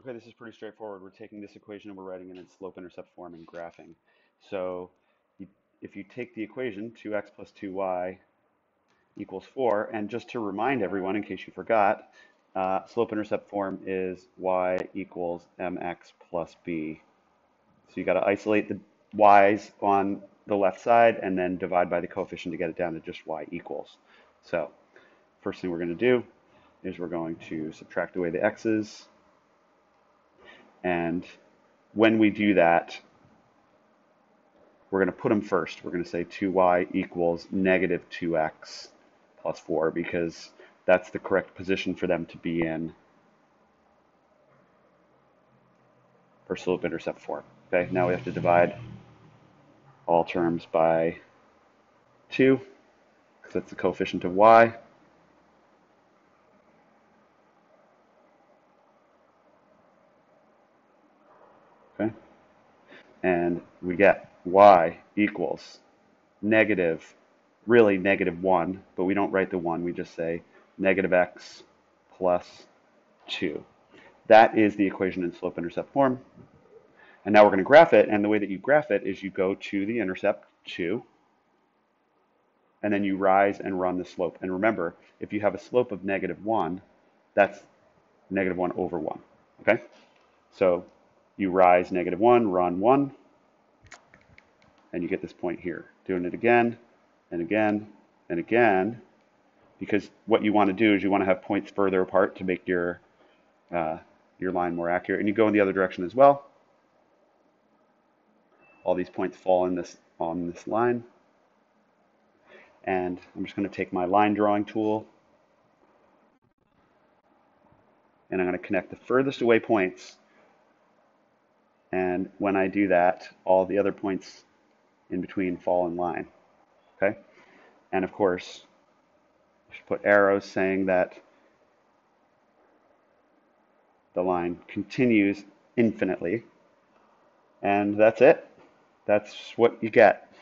Okay, this is pretty straightforward. We're taking this equation and we're writing it in slope-intercept form and graphing. So you, if you take the equation, 2x plus 2y equals 4, and just to remind everyone, in case you forgot, slope-intercept form is y equals mx plus b. So you got to isolate the y's on the left side and then divide by the coefficient to get it down to just y equals. So first thing we're going to do is we're going to subtract away the x's. And when we do that, we're going to put them first. We're going to say 2y equals negative 2x plus 4 because that's the correct position for them to be in for slope-intercept form. Okay, now we have to divide all terms by 2 because that's the coefficient of y. Okay, and we get y equals negative, really negative 1, but we don't write the 1, we just say negative x plus 2. That is the equation in slope-intercept form. And now we're going to graph it, and the way that you graph it is you go to the intercept, 2, and then you rise and run the slope. And remember, if you have a slope of negative 1, that's negative 1 over 1. Okay? So you rise negative 1, run 1, and you get this point here. Doing it again and again and again, because what you want to do is you want to have points further apart to make your line more accurate. And you go in the other direction as well. All these points fall on this line. And I'm just going to take my line drawing tool and I'm going to connect the furthest away points. And when I do that, all the other points in between fall in line. Okay? And of course, you should put arrows saying that the line continues infinitely. And that's it. That's what you get.